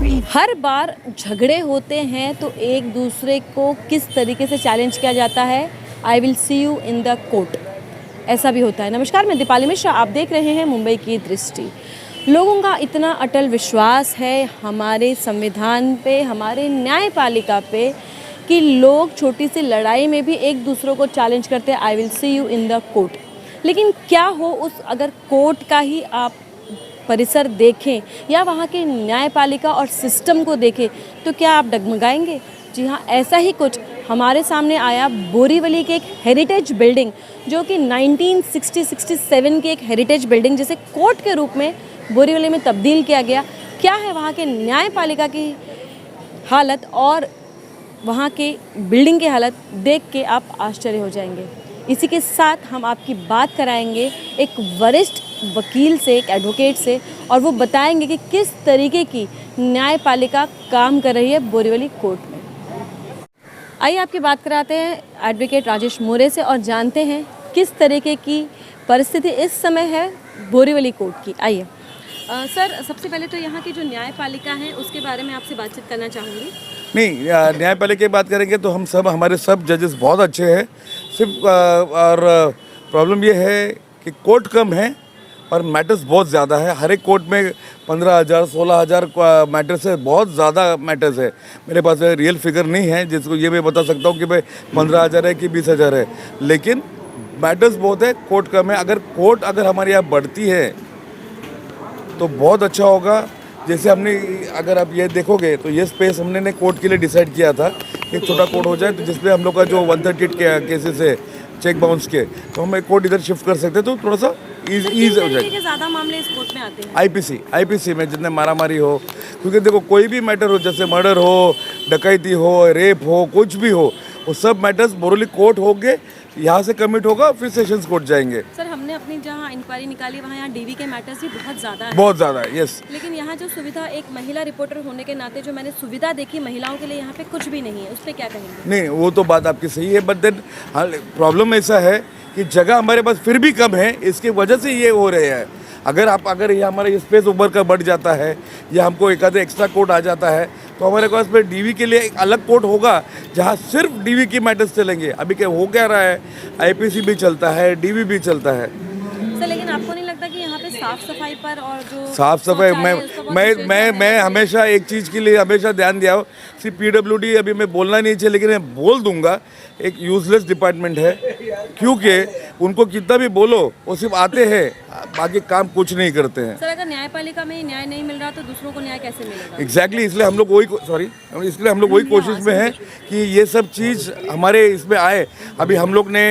हर बार झगड़े होते हैं तो एक दूसरे को किस तरीके से चैलेंज किया जाता है, I will see you in the court, ऐसा भी होता है। नमस्कार, मैं दीपाली मिश्रा, आप देख रहे हैं मुंबई की दृष्टि। लोगों का इतना अटल विश्वास है हमारे संविधान पे, हमारे न्यायपालिका पे, कि लोग छोटी सी लड़ाई में भी एक दूसरों को चैलेंज करते हैं, I will see you in the court. लेकिन क्या हो उस अगर कोर्ट का ही आप परिसर देखें या वहाँ के न्यायपालिका और सिस्टम को देखें तो क्या आप डगमगाएंगे? जी हाँ, ऐसा ही कुछ हमारे सामने आया। बोरीवली के एक हेरिटेज बिल्डिंग, जो कि 1960-67 की एक हेरिटेज बिल्डिंग, जिसे कोर्ट के रूप में बोरीवली में तब्दील किया गया। क्या है वहाँ के न्यायपालिका की हालत और वहाँ के बिल्डिंग की हालत, देख के आप आश्चर्य हो जाएंगे। इसी के साथ हम आपकी बात कराएंगे एक वरिष्ठ वकील से, एक एडवोकेट से, और वो बताएंगे कि किस तरीके की न्यायपालिका काम कर रही है बोरीवली कोर्ट में। आइए आपकी बात कराते हैं एडवोकेट राजेश मोरे से और जानते हैं किस तरीके की परिस्थिति इस समय है बोरीवली कोर्ट की। आइए सर, सबसे पहले तो यहाँ की जो न्यायपालिका है उसके बारे में आपसे बातचीत करना चाहूँगी। नहीं, न्यायपालिका की बात करेंगे तो हमारे सब जजेस बहुत अच्छे हैं। सिर्फ और प्रॉब्लम ये है कि कोर्ट कम है और मैटर्स बहुत ज़्यादा है। हर एक कोर्ट में 15,000 16,000 मैटर्स है, बहुत ज़्यादा मैटर्स है। मेरे पास रियल फिगर नहीं है जिसको ये मैं बता सकता हूँ कि भाई 15,000 है कि 20,000 है, लेकिन मैटर्स बहुत है, कोर्ट कम है। अगर हमारे यहाँ बढ़ती है तो बहुत अच्छा होगा। जैसे अगर आप ये देखोगे तो ये स्पेस हमने कोर्ट के लिए डिसाइड किया था कि एक छोटा कोर्ट हो जाए, तो जिसमें हम लोग का जो 138 केसेस है चेक बाउंस के, तो हम एक कोर्ट इधर शिफ्ट कर सकते हैं, तो थोड़ा सा ईज हो जाएगा। ज़्यादा मामले इस कोर्ट में आते हैं आईपीसी में जितने मारामारी हो, क्योंकि देखो कोई भी मैटर हो, जैसे मर्डर हो, डकैती हो, रेप हो, कुछ भी हो, वो सब मैटर्स बोरीवली कोर्ट होंगे, यहाँ से कमिट होगा, फिर सेशंस कोर्ट जाएंगे। सर, हमने अपनी जहाँ इंक्वायरी निकाली वहाँ यहाँ डीवी के मैटर्स भी बहुत ज़्यादा है। यस। लेकिन यहाँ जो सुविधा, एक महिला रिपोर्टर होने के नाते जो मैंने सुविधा देखी महिलाओं के लिए, यहाँ पे कुछ भी नहीं है। उस पर क्या कहेंगे? नहीं, वो तो बात आपकी सही है, बट देन प्रॉब्लम ऐसा है कि जगह हमारे पास फिर भी कम है, इसकी वजह से ये हो रहे हैं। अगर ये हमारा स्पेस ऊपर का बढ़ जाता है या हमको एक आधे एक्स्ट्रा कोर्ट आ जाता है, तो हमारे पास फिर डीवी के लिए एक अलग कोर्ट होगा जहाँ सिर्फ डीवी की मैटर्स चलेंगे। अभी क्या हो क्या रहा है, आईपीसी भी चलता है, डीवी भी चलता है। सर, लेकिन आपको नहीं लगता कि यहाँ पे साफ सफाई पर और जो साफ सफाई, मैं हमेशा एक चीज़ के लिए हमेशा ध्यान दिया हो, सिर्फ पीडब्ल्यूडी अभी मैं बोलना नहीं चाहिए, लेकिन मैं बोल दूंगा, एक यूजलेस डिपार्टमेंट है, क्योंकि उनको कितना भी बोलो वो सिर्फ आते हैं, बाकी काम कुछ नहीं करते हैं। सर, अगर न्यायपालिका में न्याय नहीं मिल रहा तो दूसरों को न्याय कैसे मिलेगा? एग्जैक्टली, इसलिए हम लोग वही कोशिश में हैं कि ये सब चीज़ हमारे इसमें आए। अभी हम लोग ने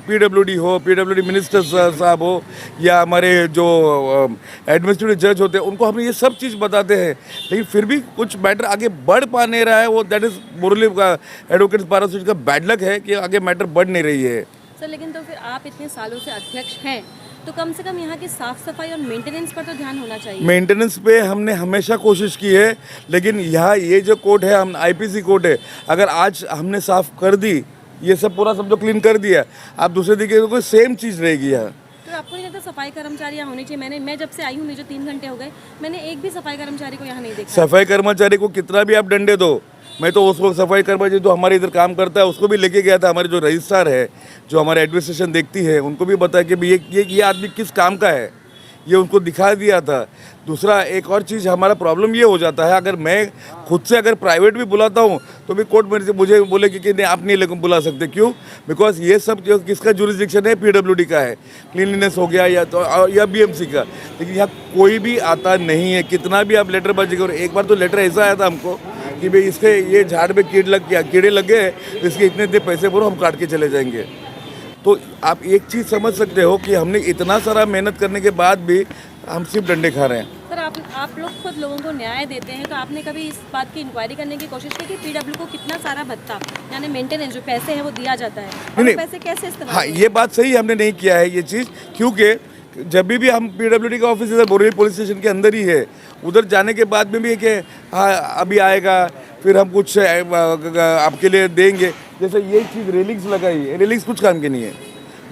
पीडब्ल्यूडी मिनिस्टर साहब हो या हमारे जो एडमिनिस्ट्रेटिव जज होते हैं, उनको हम ये सब चीज़ बताते हैं, लेकिन फिर भी कुछ मैटर आगे बढ़ पा नहीं रहा है। वो दैट इज़ बोरीवली का एडवोकेट्स बार एसोसिएशन का बैड लक है कि आगे मैटर बढ़ नहीं रही है। सर, लेकिन तो फिर आप इतने सालों से अध्यक्ष हैं, तो कम से कम यहाँ की साफ सफाई और मेंटेनेंस पर तो ध्यान होना चाहिए। मेंटेनेंस पे हमने हमेशा कोशिश की है, लेकिन यहाँ ये जो कोर्ट है, हम आईपीसी कोर्ट है, अगर आज हमने साफ कर दी, ये सब पूरा सब जो क्लीन कर दिया, आप दूसरे दिन कोई सेम चीज़ रहेगी यहाँ। तो आपको नहीं लगता सफाई कर्मचारी यहाँ होनी चाहिए? मैं जब से आई हूँ, मुझे 3 घंटे हो गए, मैंने एक भी सफाई कर्मचारी को यहाँ नहीं देखा। सफाई कर्मचारी को कितना भी आप डंडे दो, मैं तो उसको सफाई कर्मचारी जो हमारे इधर काम करता है उसको भी लेके गया था, हमारे जो रजिस्ट्रार है, जो हमारे एडमिनिस्ट्रेशन देखती है, उनको भी बताया कि भाई ये आदमी किस काम का है, ये उनको दिखा दिया था। दूसरा एक और चीज़, हमारा प्रॉब्लम ये हो जाता है, अगर मैं खुद से अगर प्राइवेट भी बुलाता हूँ तो भी कोर्ट में मुझे बोले कि नहीं, आप नहीं बुला सकते। क्यों? बिकॉज ये सब जो किसका जुरिस्डिक्शन है, पीडब्ल्यूडी का है, क्लीनलीनेस हो गया या बीएमसी का, लेकिन यहाँ कोई भी आता नहीं है। कितना भी आप लेटरबाजी करो, एक बार तो लेटर ऐसा आया था हमको कि भाई इसके ये झाड़ पे कीड़े लग गए, इसके इतने पैसे भरो, हम काट के चले जाएंगे। तो आप एक चीज़ समझ सकते हो कि हमने इतना सारा मेहनत करने के बाद भी हम सिर्फ डंडे खा रहे हैं। सर, आप लोग खुद लोगों को न्याय देते हैं, तो आपने कभी इस बात की इंक्वायरी करने की कोशिश की कि पीडब्ल्यू को कितना सारा भत्ता, यानी मेंटेनेंस जो पैसे हैं वो दिया जाता है, और नहीं, पैसे कैसे इस्तेमाल? हाँ, ये बात सही, हमने नहीं किया है ये चीज़, क्योंकि जब भी हम पीडब्ल्यूडी का ऑफिस इधर बोरीवली पुलिस स्टेशन के अंदर ही है, उधर जाने के बाद में भी कि हाँ अभी आएगा, फिर हम कुछ आपके लिए देंगे। जैसे ये चीज़ रेलिंग्स लगाई है, रेलिंग्स कुछ काम की नहीं है,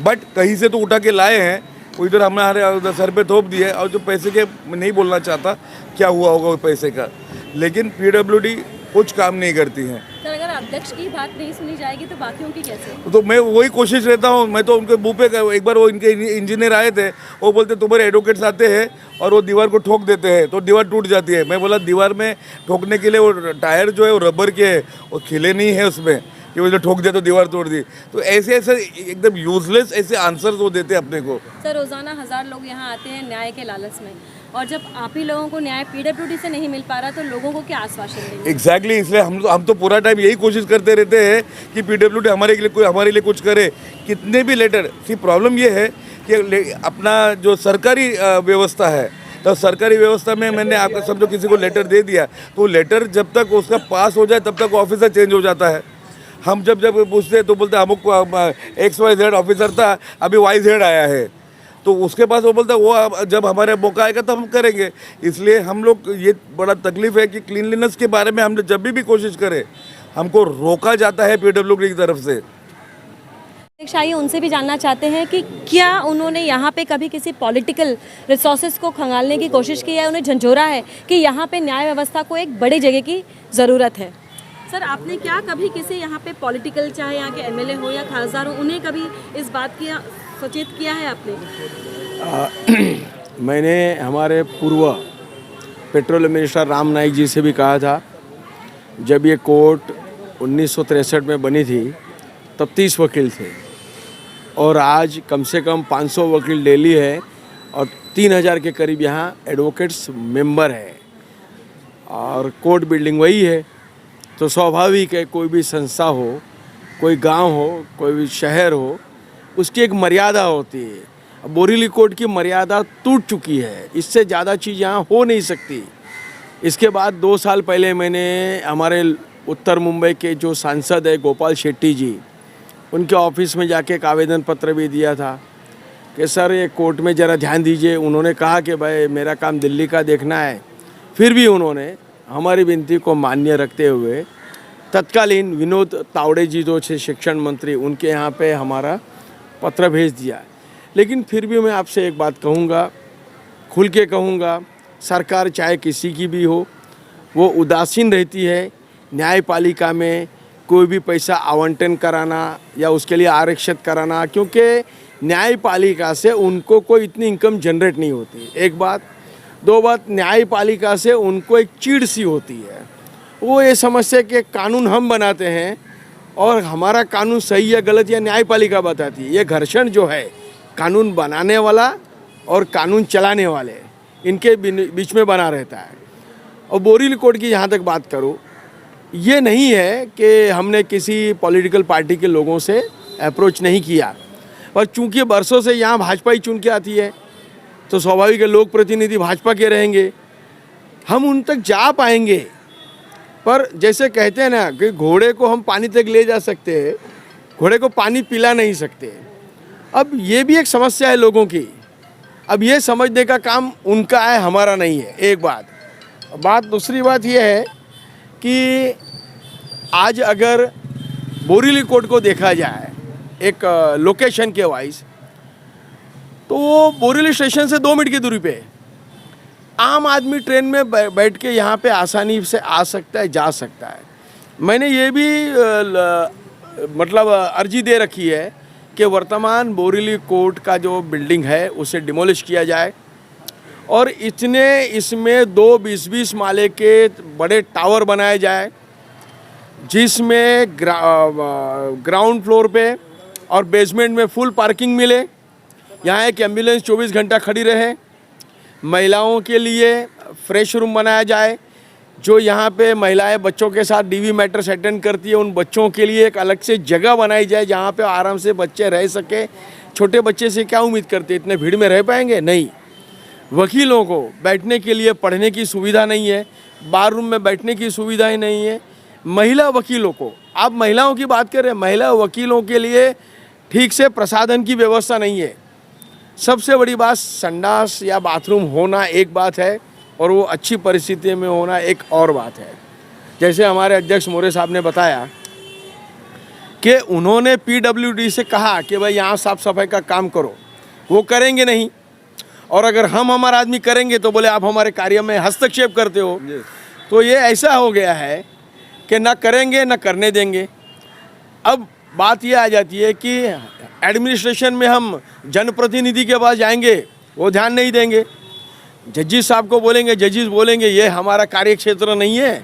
बट कहीं से तो उठा के लाए हैं, वो इधर हमारे सर पे थोप दिए, और जो पैसे के नहीं बोलना चाहता क्या हुआ होगा वो पैसे का, लेकिन पीडब्ल्यूडी कुछ काम नहीं करती है। सर अगर अध्यक्ष की बात नहीं सुनी जाएगी तो बाकियों की कैसे? तो मैं वही कोशिश रहता हूँ, मैं तो उनके मुँह पे एक बार वो इनके इंजीनियर आए थे, वो बोलते तुम्हारे एडवोकेट्स आते हैं और वो दीवार को ठोक देते हैं तो दीवार टूट जाती है। मैं बोला दीवार में ठोकने के लिए वो टायर जो है वो रबर के है, वो खिले नहीं है उसमें कि वो जो ठोक दिया तो दीवार तोड़ दी। तो ऐसे ऐसे एकदम यूजलेस ऐसे आंसर्स वो देते हैं अपने को। सर रोज़ाना 1000 लोग यहाँ आते हैं न्याय के लालच में, और जब आप ही लोगों को न्याय पीडब्ल्यूडी से नहीं मिल पा रहा तो लोगों को क्या आश्वासन देंगे? एग्जैक्टली इसलिए हम तो पूरा टाइम यही कोशिश करते रहते हैं कि पीडब्ल्यूडी हमारे लिए कुछ करे। कितने भी लेटर, सी प्रॉब्लम ये है कि अपना जो सरकारी व्यवस्था है, तो सरकारी व्यवस्था में मैंने आपको समझो किसी को लेटर दे दिया तो लेटर जब तक उसका पास हो जाए तब तक ऑफिसर चेंज हो जाता है। हम जब पूछते हैं तो बोलते हैं अमुक XYZ ऑफिसर था, अभी YZ आया है, तो उसके पास वो बोलता है वो जब हमारे मौका आएगा तब हम करेंगे। इसलिए हम लोग ये बड़ा तकलीफ है कि क्लीनलीनेस के बारे में हम जब भी कोशिश करें हमको रोका जाता है पीडब्ल्यूडी की तरफ से। अध्यक्ष आइए उनसे भी जानना चाहते हैं कि क्या उन्होंने यहाँ पे कभी किसी पॉलिटिकल रिसोर्सेज को खंगालने की कोशिश की है, उन्हें झंझोरा है कि यहाँ पे न्याय व्यवस्था को एक बड़ी जगह की ज़रूरत है? सर आपने क्या कभी किसी यहाँ पे पॉलिटिकल, चाहे यहाँ के MLA हो या खासदार हो, उन्हें कभी इस बात की सचेत किया है आपने? मैंने हमारे पूर्व पेट्रोलियम मिनिस्टर राम नाईक जी से भी कहा था, जब ये कोर्ट 1963 में बनी थी तब 30 वकील थे और आज कम से कम 500 वकील डेली है और 3000 के करीब यहाँ एडवोकेट्स मेंबर है और कोर्ट बिल्डिंग वही है। तो स्वाभाविक है कोई भी संस्था हो, कोई गांव हो, कोई भी शहर हो, उसकी एक मर्यादा होती है। अब बोरीवली कोर्ट की मर्यादा टूट चुकी है, इससे ज़्यादा चीज़ यहाँ हो नहीं सकती। इसके बाद 2 साल पहले मैंने हमारे उत्तर मुंबई के जो सांसद है गोपाल शेट्टी जी, उनके ऑफिस में जाके एक आवेदन पत्र भी दिया था कि सर ये कोर्ट में ज़रा ध्यान दीजिए। उन्होंने कहा कि भाई मेरा काम दिल्ली का देखना है, फिर भी उन्होंने हमारी विनती को मान्य रखते हुए तत्कालीन विनोद तावड़े जी जो थे शिक्षण मंत्री, उनके यहाँ पे हमारा पत्र भेज दिया। लेकिन फिर भी मैं आपसे एक बात कहूँगा, खुल के कहूँगा, सरकार चाहे किसी की भी हो वो उदासीन रहती है। न्यायपालिका में कोई भी पैसा आवंटन कराना या उसके लिए आरक्षित कराना, क्योंकि न्यायपालिका से उनको कोई इतनी इनकम जनरेट नहीं होती। एक बात। 2 बात, न्यायपालिका से उनको एक चीड़ सी होती है। वो ये समझते कि कानून हम बनाते हैं और हमारा कानून सही या गलत या न्यायपालिका बताती है। ये घर्षण जो है कानून बनाने वाला और कानून चलाने वाले, इनके बीच में बना रहता है। और बोरीवली कोर्ट की जहाँ तक बात करूँ, ये नहीं है कि हमने किसी पॉलिटिकल पार्टी के लोगों से अप्रोच नहीं किया, पर चूंकि बरसों से यहाँ भाजपा ही चुन के आती है तो स्वाभाविक है लोक प्रतिनिधि भाजपा के रहेंगे, हम उन तक जा पाएंगे। पर जैसे कहते हैं ना कि घोड़े को हम पानी तक ले जा सकते हैं, घोड़े को पानी पिला नहीं सकते। अब ये भी एक समस्या है लोगों की। अब ये समझने का काम उनका है, हमारा नहीं है। एक बात। दूसरी बात ये है कि आज अगर बोरीवली कोर्ट को देखा जाए एक लोकेशन के वाइज, तो वो बोरीवली स्टेशन से 2 मिनट की दूरी पे है। आम आदमी ट्रेन में बैठ के यहाँ पे आसानी से आ सकता है, जा सकता है। मैंने ये भी मतलब अर्जी दे रखी है कि वर्तमान बोरीवली कोर्ट का जो बिल्डिंग है उसे डिमोलिश किया जाए और इसमें 2 20-20 माले के बड़े टावर बनाए जाए, जिसमें ग्राउंड फ्लोर पे और बेसमेंट में फुल पार्किंग मिले। यहाँ एक एम्बुलेंस 24 घंटा खड़ी रहे। महिलाओं के लिए फ्रेश रूम बनाया जाए, जो यहाँ पे महिलाएं बच्चों के साथ DV मैटर्स अटेंड करती है, उन बच्चों के लिए एक अलग से जगह बनाई जाए जहाँ पे आराम से बच्चे रह सके। छोटे बच्चे से क्या उम्मीद करते, इतने भीड़ में रह पाएंगे? नहीं। वकीलों को बैठने के लिए पढ़ने की सुविधा नहीं है, बार रूम में बैठने की सुविधा ही नहीं है। महिला वकीलों को, आप महिलाओं की बात करें, महिला वकीलों के लिए ठीक से प्रसाधन की व्यवस्था नहीं है। सबसे बड़ी बात, संडास या बाथरूम होना एक बात है और वो अच्छी परिस्थिति में होना एक और बात है। जैसे हमारे अध्यक्ष मोरे साहब ने बताया कि उन्होंने PWD से कहा कि भाई यहाँ साफ सफाई का काम करो, वो करेंगे नहीं। और अगर हम हमारा आदमी करेंगे तो बोले आप हमारे कार्य में हस्तक्षेप करते हो। तो ये ऐसा हो गया है कि ना करेंगे ना करने देंगे। अब बात ये आ जाती है कि एडमिनिस्ट्रेशन में हम जनप्रतिनिधि के पास जाएंगे, वो ध्यान नहीं देंगे। जजेस साहब को बोलेंगे, जजेस बोलेंगे ये हमारा कार्य क्षेत्र नहीं है।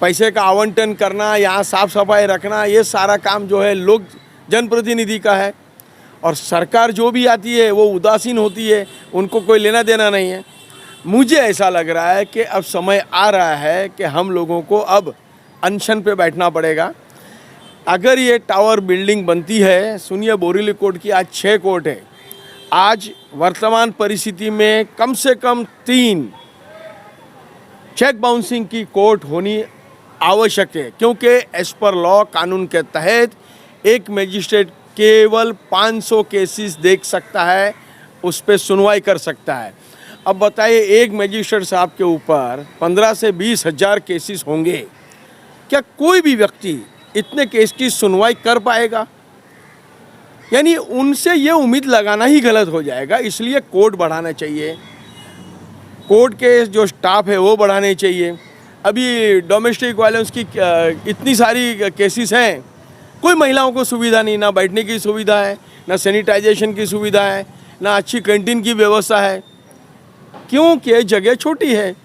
पैसे का आवंटन करना, यहाँ साफ सफाई रखना, ये सारा काम जो है लोग जनप्रतिनिधि का है। और सरकार जो भी आती है वो उदासीन होती है, उनको कोई लेना देना नहीं है। मुझे ऐसा लग रहा है कि अब समय आ रहा है कि हम लोगों को अब अनशन पे बैठना पड़ेगा। अगर ये टावर बिल्डिंग बनती है, सुनिए बोरीवली कोर्ट की आज 6 कोर्ट है। आज वर्तमान परिस्थिति में कम से कम 3 चेक बाउंसिंग की कोर्ट होनी आवश्यक है, क्योंकि एज पर लॉ कानून के तहत एक मजिस्ट्रेट केवल 500 केसेस देख सकता है, उस पर सुनवाई कर सकता है। अब बताइए एक मजिस्ट्रेट साहब के ऊपर 15 से 20 हज़ार केसेस होंगे, क्या कोई भी व्यक्ति इतने केस की सुनवाई कर पाएगा? यानी उनसे ये उम्मीद लगाना ही गलत हो जाएगा। इसलिए कोर्ट बढ़ाना चाहिए, कोर्ट के जो स्टाफ है वो बढ़ाने चाहिए। अभी डोमेस्टिक वायलेंस की इतनी सारी केसेस हैं, कोई महिलाओं को सुविधा नहीं, ना बैठने की सुविधा है, ना सैनिटाइजेशन की सुविधा है, ना अच्छी कैंटीन की व्यवस्था है, क्योंकि जगह छोटी है।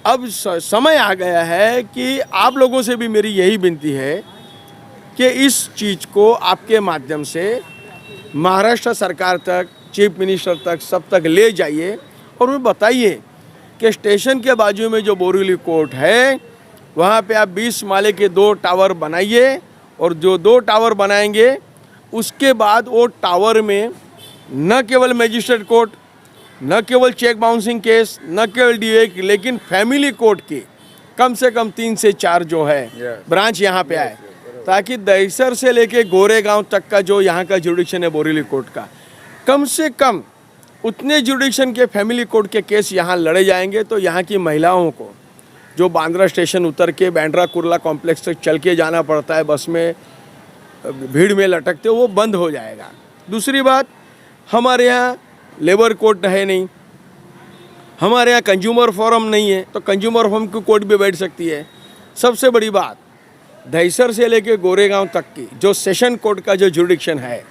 अब समय आ गया है कि आप लोगों से भी मेरी यही विनती है कि इस चीज़ को आपके माध्यम से महाराष्ट्र सरकार तक, चीफ मिनिस्टर तक, सब तक ले जाइए और उन्हें बताइए कि स्टेशन के बाजू में जो बोरीवली कोर्ट है वहाँ पे आप 20 माले के 2 टावर बनाइए, और जो 2 टावर बनाएंगे उसके बाद वो टावर में न केवल मजिस्ट्रेट कोर्ट, न केवल चेक बाउंसिंग केस, न केवल डीए, लेकिन फैमिली कोर्ट की कम से कम 3 से 4 जो है ब्रांच यहाँ पे आए, ताकि दहिसर से लेके गोरेगांव तक का जो यहाँ का जुडिक्शन है बोरीवली कोर्ट का, कम से कम उतने जुडिक्शन के फैमिली कोर्ट के केस यहाँ लड़े जाएंगे। तो यहाँ की महिलाओं को जो बांद्रा स्टेशन उतर के बांद्रा कुर्ला कॉम्प्लेक्स तक चल के जाना पड़ता है, बस में भीड़ में लटकते, वो बंद हो जाएगा। दूसरी बात, हमारे यहाँ लेबर कोर्ट है नहीं, हमारे यहाँ कंज्यूमर फोरम नहीं है, तो कंज्यूमर फोरम की कोर्ट भी बैठ सकती है। सबसे बड़ी बात, दहिसर से लेके गोरेगांव तक की जो सेशन कोर्ट का जो जुडिक्शन है,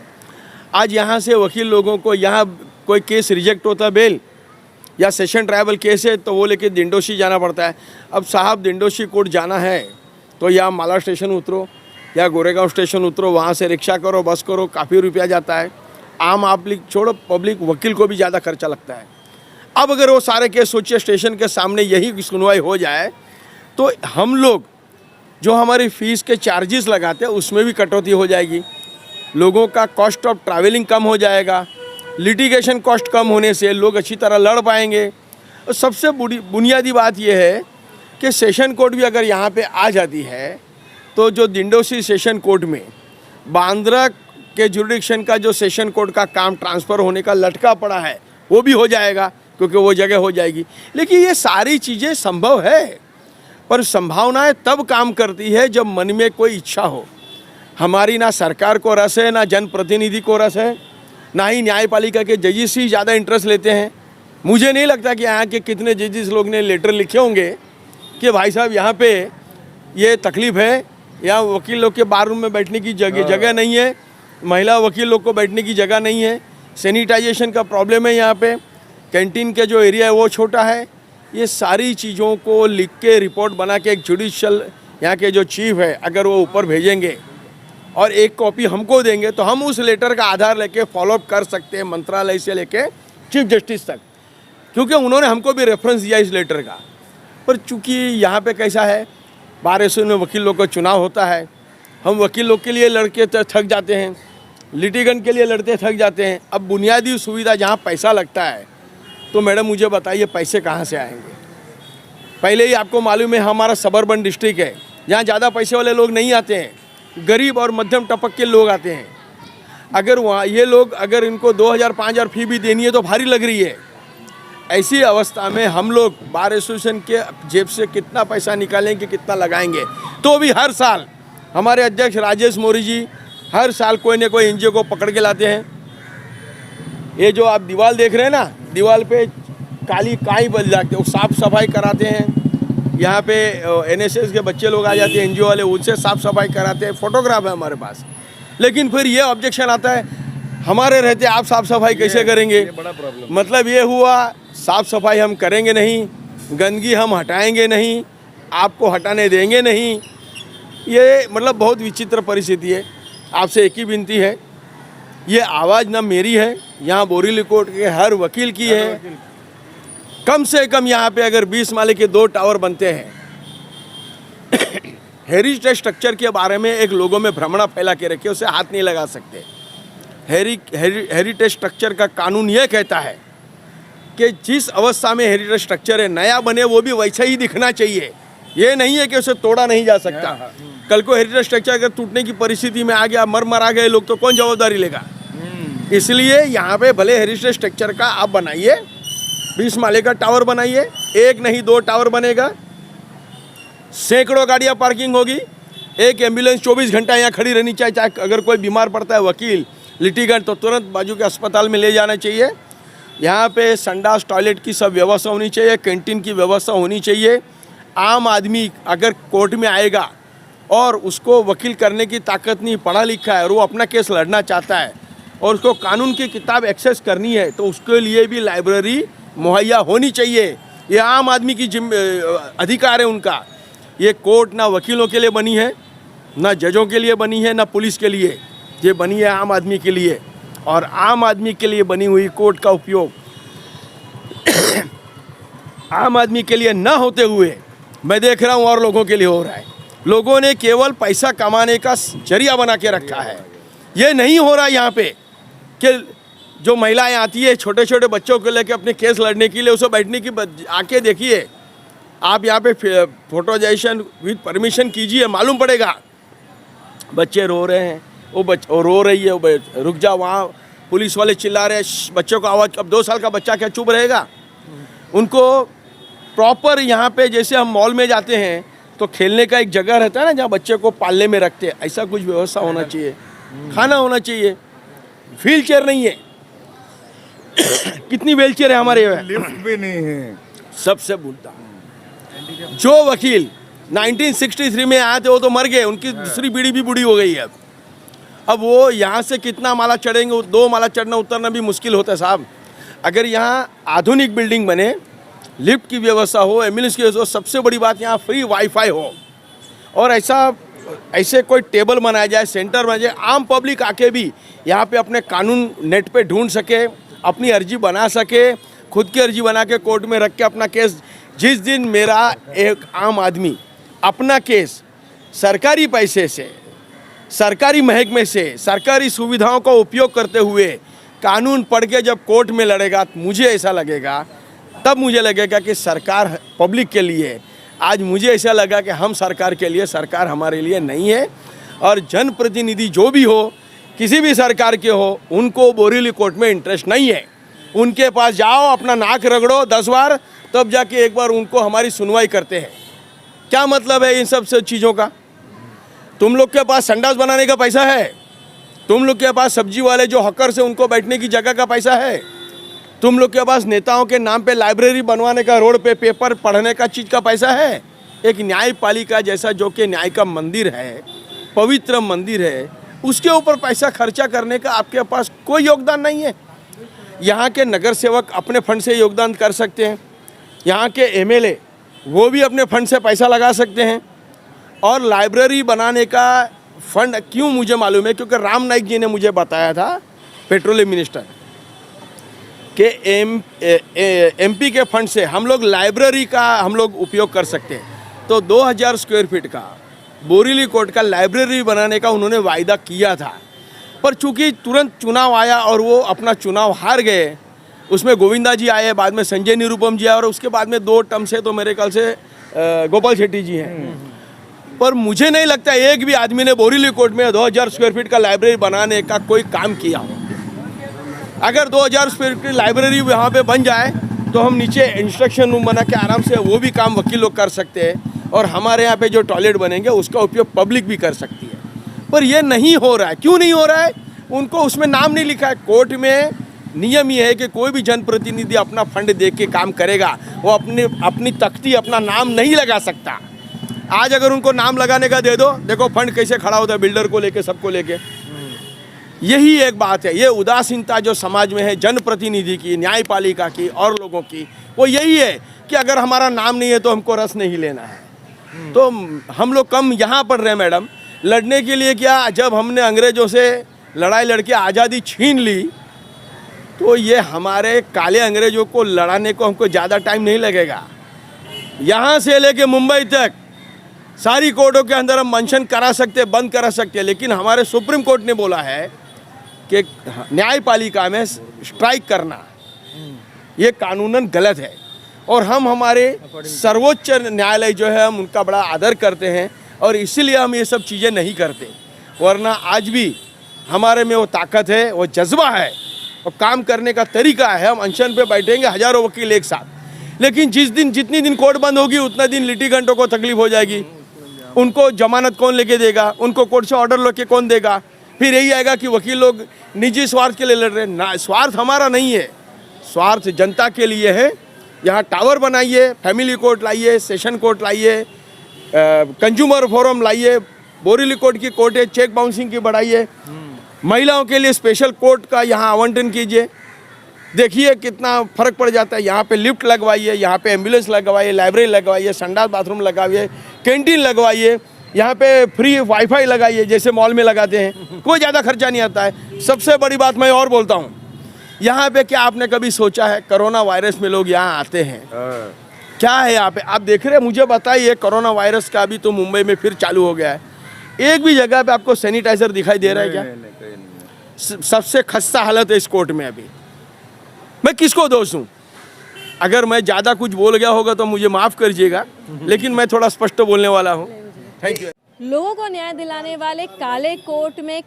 आज यहाँ से वकील लोगों को यहाँ कोई केस रिजेक्ट होता बेल या सेशन ट्राइबल केस है तो वो लेके दिंडोशी जाना पड़ता है। अब साहब दिंडोशी कोर्ट जाना है तो या माला स्टेशन उतरो या गोरेगांव स्टेशन उतरो, वहाँ से रिक्शा करो, बस करो, काफ़ी रुपया जाता है। आम पब्लिक छोड़ो, पब्लिक वकील को भी ज़्यादा खर्चा लगता है। अब अगर वो सारे केस सोचिए स्टेशन के सामने यही सुनवाई हो जाए तो हम लोग जो हमारी फ़ीस के चार्जेस लगाते हैं उसमें भी कटौती हो जाएगी, लोगों का कॉस्ट ऑफ ट्रैवलिंग कम हो जाएगा, लिटिगेशन कॉस्ट कम होने से लोग अच्छी तरह लड़ पाएंगे। और सबसे बुनियादी बात यह है कि सेशन कोर्ट भी अगर यहाँ पे आ जाती है तो जो दिंडोशी सेशन कोर्ट में बांद्रा के जुडिक्शन का जो सेशन कोर्ट का काम ट्रांसफ़र होने का लटका पड़ा है वो भी हो जाएगा, क्योंकि वो जगह हो जाएगी। लेकिन ये सारी चीज़ें संभव है, पर संभावनाएं तब काम करती है जब मन में कोई इच्छा हो। हमारी ना सरकार को रस है, ना जनप्रतिनिधि को रस है, ना ही न्यायपालिका के जजेस ही ज़्यादा इंटरेस्ट लेते हैं। मुझे नहीं लगता कि यहाँ के कितने जजेस लोग ने लेटर लिखे होंगे कि भाई साहब यहाँ पे ये तकलीफ़ है, यहाँ वकील लोग के बार रूम में बैठने की जगह नहीं है, महिला वकील लोग को बैठने की जगह नहीं है, सैनिटाइजेशन का प्रॉब्लम है, यहाँ पे कैंटीन के जो एरिया है वो छोटा है। ये सारी चीज़ों को लिख के रिपोर्ट बना के एक जुडिशियल यहाँ के जो चीफ है अगर वो ऊपर भेजेंगे और एक कॉपी हमको देंगे तो हम उस लेटर का आधार लेके फॉलोअप कर सकते हैं मंत्रालय से लेके चीफ जस्टिस तक, क्योंकि उन्होंने हमको भी रेफरेंस दिया इस लेटर का। पर चूँकि यहाँ पे कैसा है, बार एसोसिएशन में वकील लोग का चुनाव होता है, हम वकील लोग के लिए लड़के थक जाते हैं, लिटिगेंट के लिए लड़ते थक जाते हैं। अब बुनियादी सुविधा जहाँ पैसा लगता है तो मैडम मुझे बताइए पैसे कहाँ से आएंगे? पहले ही आपको मालूम है हमारा सबर्बन डिस्ट्रिक्ट है, यहाँ ज़्यादा पैसे वाले लोग नहीं आते हैं, गरीब और मध्यम टपक के लोग आते हैं। अगर वहाँ ये लोग अगर इनको 2000 5000 फी भी देनी है तो भारी लग रही है। ऐसी अवस्था में हम लोग बार एसोसिएशन के जेब से कितना पैसा निकालेंगे, कितना लगाएंगे? तो भी हर साल हमारे अध्यक्ष राजेश मौर्य जी हर साल कोई न कोई एनजीओ को पकड़ के लाते हैं। ये जो आप दीवार देख रहे हैं ना, दीवार पे काली काई बल जाती है, वो साफ सफाई कराते हैं। यहाँ पे NSS के बच्चे लोग आ जाते हैं, NGO वाले, उनसे साफ सफाई कराते हैं, फोटोग्राफ है हमारे पास। लेकिन फिर ये ऑब्जेक्शन आता है, हमारे रहते आप साफ सफाई कैसे करेंगे? बड़ा प्रॉब्लम। मतलब ये हुआ, साफ सफाई हम करेंगे नहीं, गंदगी हम हटाएंगे नहीं, आपको हटाने देंगे नहीं। ये मतलब बहुत विचित्र परिस्थिति है। आपसे एक ही विनती है, ये आवाज़ ना मेरी है, यहाँ बोरीवली कोर्ट के हर वकील की है। कम से कम यहाँ पे अगर 20 माले के 2 टावर बनते हैं, हेरिटेज स्ट्रक्चर के बारे में एक लोगों में भ्रमणा फैला के रखे, उसे हाथ नहीं लगा सकते। हेरिटेज स्ट्रक्चर का कानून ये कहता है कि जिस अवस्था में हेरिटेज स्ट्रक्चर है, नया बने वो भी वैसा ही दिखना चाहिए। ये नहीं है कि उसे तोड़ा नहीं जा सकता। कल को हेरिटेज स्ट्रक्चर अगर टूटने की परिस्थिति में आ गया, मर गए लोग, तो कौन जवाबदारी लेगा? इसलिए यहाँ पे भले हेरिटेज स्ट्रक्चर का आप बनाइए, 20 माले का टावर बनाइए, 1 नहीं 2 टावर बनेगा, सैकड़ों गाड़ियाँ पार्किंग होगी, एक एम्बुलेंस 24 घंटा यहाँ खड़ी रहनी चाहिए। चाहे अगर कोई बीमार पड़ता है, वकील, लिटिगेंट, तो तुरंत बाजू के अस्पताल में ले जाना चाहिए। यहाँ पे संडास, टॉयलेट की सब व्यवस्था होनी चाहिए, कैंटीन की व्यवस्था होनी चाहिए। आम आदमी अगर कोर्ट में आएगा और उसको वकील करने की ताकत नहीं, पढ़ा लिखा है और वो अपना केस लड़ना चाहता है और उसको कानून की किताब एक्सेस करनी है, तो उसके लिए भी लाइब्रेरी मुहैया होनी चाहिए। ये आम आदमी की अधिकार है उनका। ये कोर्ट ना वकीलों के लिए बनी है, ना जजों के लिए बनी है, ना पुलिस के लिए। ये बनी है आम आदमी के लिए, और आम आदमी के लिए बनी हुई कोर्ट का उपयोग आम आदमी के लिए ना होते हुए मैं देख रहा हूँ और लोगों के लिए हो रहा है। लोगों ने केवल पैसा कमाने का जरिया बना के रखा है। ये नहीं हो रहा यहाँ पे कि जो महिलाएं आती है छोटे छोटे बच्चों को लेकर अपने केस लड़ने के लिए, उसे बैठने की आके देखिए आप, यहाँ पे फोटोजाइजेशन विद परमिशन कीजिए, मालूम पड़ेगा। बच्चे रो रहे हैं, वो रो रही है, वो रुक जा, वहाँ पुलिस वाले चिल्ला रहे हैं, बच्चों को आवाज़। अब 2 साल का बच्चा क्या चुप रहेगा? उनको प्रॉपर यहाँ पे, जैसे हम मॉल में जाते हैं तो खेलने का एक जगह रहता है ना, जहाँ बच्चे को पालने में रखते हैं, ऐसा कुछ व्यवस्था होना चाहिए, खाना होना चाहिए। व्हील चेयर नहीं है। कितनी व्हील चेयर है हमारे यहाँ? लिफ्ट भी नहीं है। सबसे बोलता जो वकील 1963 में आए थे वो तो मर गए, उनकी दूसरी पीढ़ी भी बूढ़ी हो गई है। अब वो यहाँ से कितना माला चढ़ेंगे? 2 माला चढ़ना उतरना भी मुश्किल होता है साहब। अगर यहाँ आधुनिक बिल्डिंग बने, लिफ्ट की व्यवस्था हो, एम्बुलेंस की व्यवस्था हो, सबसे बड़ी बात यहाँ फ्री वाईफाई हो, और ऐसे कोई टेबल बनाया जाए, सेंटर बनाया जाए, आम पब्लिक आके भी यहाँ पे अपने कानून नेट पे ढूंढ सके, अपनी अर्जी बना सके, खुद की अर्जी बना के कोर्ट में रख के अपना केस। जिस दिन मेरा एक आम आदमी अपना केस सरकारी पैसे से, सरकारी महकमे से, सरकारी सुविधाओं का उपयोग करते हुए कानून पढ़ के जब कोर्ट में लड़ेगा, मुझे ऐसा लगेगा, तब मुझे लगेगा कि सरकार पब्लिक के लिए। आज मुझे ऐसा लगा कि हम सरकार के लिए, सरकार हमारे लिए नहीं है। और जनप्रतिनिधि जो भी हो, किसी भी सरकार के हो, उनको बोरीवली कोर्ट में इंटरेस्ट नहीं है। उनके पास जाओ, अपना नाक रगड़ो 10 बार, तब जाके एक बार उनको हमारी सुनवाई करते हैं। क्या मतलब है इन सब चीज़ों का? तुम लोग के पास संडास बनाने का पैसा है, तुम लोग के पास सब्जी वाले जो हकर से उनको बैठने की जगह का पैसा है, तुम लोग के पास नेताओं के नाम पे लाइब्रेरी बनवाने का, रोड पे पेपर पढ़ने का चीज़ का पैसा है। एक न्यायपालिका जैसा, जो कि न्याय का मंदिर है, पवित्र मंदिर है, उसके ऊपर पैसा खर्चा करने का आपके पास कोई योगदान नहीं है। यहाँ के नगर सेवक अपने फंड से योगदान कर सकते हैं, यहाँ के MLA वो भी अपने फंड से पैसा लगा सकते हैं। और लाइब्रेरी बनाने का फंड क्यों मुझे मालूम है, क्योंकि राम नाईक जी ने मुझे बताया था, पेट्रोलियम मिनिस्टर, कि MP के फंड से हम लोग लाइब्रेरी का हम लोग उपयोग कर सकते हैं। तो 2000 स्क्वायर फीट का बोरीवली कोर्ट का लाइब्रेरी बनाने का उन्होंने वायदा किया था, पर चूंकि तुरंत चुनाव आया और वो अपना चुनाव हार गए। उसमें गोविंदा जी आए, बाद में संजय निरुपम जी आए, और उसके बाद में 2 टर्म से तो मेरे ख्याल से गोपाल शेट्टी जी हैं। पर मुझे नहीं लगता एक भी आदमी ने बोरीवली कोर्ट में 2000 स्क्वायर फीट का लाइब्रेरी बनाने का कोई काम किया हो। अगर 2000 स्क्वायर फीट लाइब्रेरी वहाँ पे बन जाए तो हम नीचे इंस्ट्रक्शन रूम बना के आराम से वो भी काम वकील लोग कर सकते हैं, और हमारे यहाँ पे जो टॉयलेट बनेंगे उसका उपयोग पब्लिक भी कर सकती है। पर ये नहीं हो रहा है। क्यों नहीं हो रहा है? उनको उसमें नाम नहीं लिखा है। कोर्ट में नियम ये है कि कोई भी जनप्रतिनिधि अपना फंड दे के काम करेगा, वो अपनी तख्ती अपना नाम नहीं लगा सकता। आज अगर उनको नाम लगाने का दे दो, देखो फंड कैसे खड़ा होता है, बिल्डर को लेके, सबको लेके। यही एक बात है, ये उदासीनता जो समाज में है जनप्रतिनिधि की, न्यायपालिका की और लोगों की, वो यही है कि अगर हमारा नाम नहीं है तो हमको रस नहीं लेना है। तो हम लोग कम यहाँ पर रहे मैडम, लड़ने के लिए क्या, जब हमने अंग्रेजों से लड़ाई लड़के आज़ादी छीन ली, तो ये हमारे काले अंग्रेजों को लड़ाने को हमको ज़्यादा टाइम नहीं लगेगा। यहाँ से लेके मुंबई तक सारी कोर्टों के अंदर हम मेंशन करा सकते, बंद करा सकते, लेकिन हमारे सुप्रीम कोर्ट ने बोला है कि न्यायपालिका में स्ट्राइक करना ये कानूनन गलत है। और हम हमारे सर्वोच्च न्यायालय जो है, हम उनका बड़ा आदर करते हैं और इसीलिए हम ये सब चीज़ें नहीं करते। वरना आज भी हमारे में वो ताकत है, वो जज्बा है और काम करने का तरीका है। हम अनशन पे बैठेंगे, हज़ारों वकील एक साथ, लेकिन जितनी दिन कोर्ट बंद होगी उतना दिन लिटिगेंटों को तकलीफ हो जाएगी। उनको जमानत कौन लेके देगा, उनको कोर्ट से ऑर्डर लेके कौन देगा। फिर यही आएगा कि वकील लोग निजी स्वार्थ के लिए लड़ रहे हैं। ना, स्वार्थ हमारा नहीं है, स्वार्थ जनता के लिए है। यहाँ टावर बनाइए, फैमिली कोर्ट लाइए, सेशन कोर्ट लाइए, कंज्यूमर फोरम लाइए, बोरीली कोर्ट की कोर्ट है, चेक बाउंसिंग की बढ़ाइए, महिलाओं के लिए स्पेशल कोर्ट का यहाँ आवंटन कीजिए। देखिए कितना फ़र्क पड़ जाता है। यहाँ पे लिफ्ट लगवाइए, यहाँ पे एम्बुलेंस लगवाइए, लाइब्रेरी लगवाइए, संडास बाथरूम लगवाइए, कैंटीन लगवाइए, यहाँ पे फ्री वाईफाई लगाइए जैसे मॉल में लगाते हैं, कोई ज़्यादा खर्चा नहीं आता है। सबसे बड़ी बात मैं और बोलता हूँ, यहाँ पे क्या आपने कभी सोचा है, कोरोना वायरस में लोग यहाँ आते हैं, क्या है यहाँ पे आप देख रहे हैं? मुझे बताइए, कोरोना वायरस का अभी तो मुंबई में फिर चालू हो गया है, एक भी जगह पे आपको सैनिटाइजर दिखाई दे रहा है क्या? सबसे खस्ता हालत है इस कोर्ट में अभी। मैं किसको दोष दूं? अगर मैं ज़्यादा कुछ बोल गया होगा तो मुझे माफ़ करिएगा, लेकिन मैं थोड़ा स्पष्ट बोलने वाला हूँ। Thank you. लोगों को न्याय दिलाने वाले काले कोर्ट में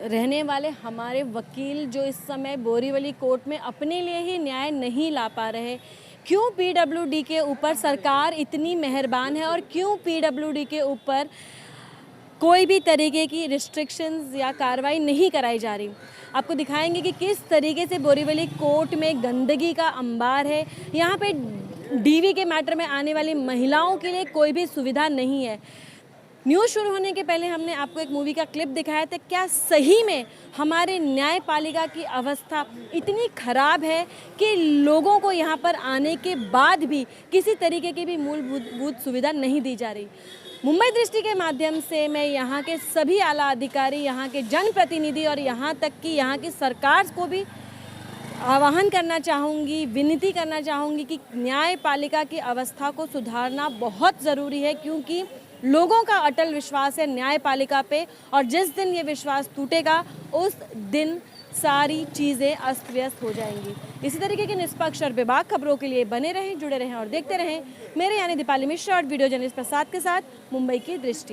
रहने वाले हमारे वकील जो इस समय बोरीवली कोर्ट में अपने लिए ही न्याय नहीं ला पा रहे, क्यों पीडब्ल्यूडी के ऊपर सरकार इतनी मेहरबान है और क्यों पीडब्ल्यूडी के ऊपर कोई भी तरीके की रिस्ट्रिक्शंस या कार्रवाई नहीं कराई जा रही। आपको दिखाएंगे कि किस तरीके से बोरीवली कोर्ट में गंदगी का अंबार है। यहाँ पे डीवी के मैटर में आने वाली महिलाओं के लिए कोई भी सुविधा नहीं है। न्यूज़ शुरू होने के पहले हमने आपको एक मूवी का क्लिप दिखाया था। क्या सही में हमारे न्यायपालिका की अवस्था इतनी खराब है कि लोगों को यहाँ पर आने के बाद भी किसी तरीके की भी मूलभूत सुविधा नहीं दी जा रही? मुंबई दृष्टि के माध्यम से मैं यहाँ के सभी आला अधिकारी, यहाँ के जनप्रतिनिधि और यहाँ तक कि यहाँ की सरकार को भी आह्वान करना चाहूँगी, विनती करना चाहूँगी कि न्यायपालिका की अवस्था को सुधारना बहुत ज़रूरी है, क्योंकि लोगों का अटल विश्वास है न्यायपालिका पे और जिस दिन ये विश्वास टूटेगा उस दिन सारी चीज़ें अस्त व्यस्त हो जाएंगी। इसी तरीके की निष्पक्ष और बेबाक खबरों के लिए बने रहें, जुड़े रहें और देखते रहें मेरे यानी दीपाली मिश्रा और वीडियो जर्नलिस्ट प्रसाद के साथ मुंबई की दृष्टि।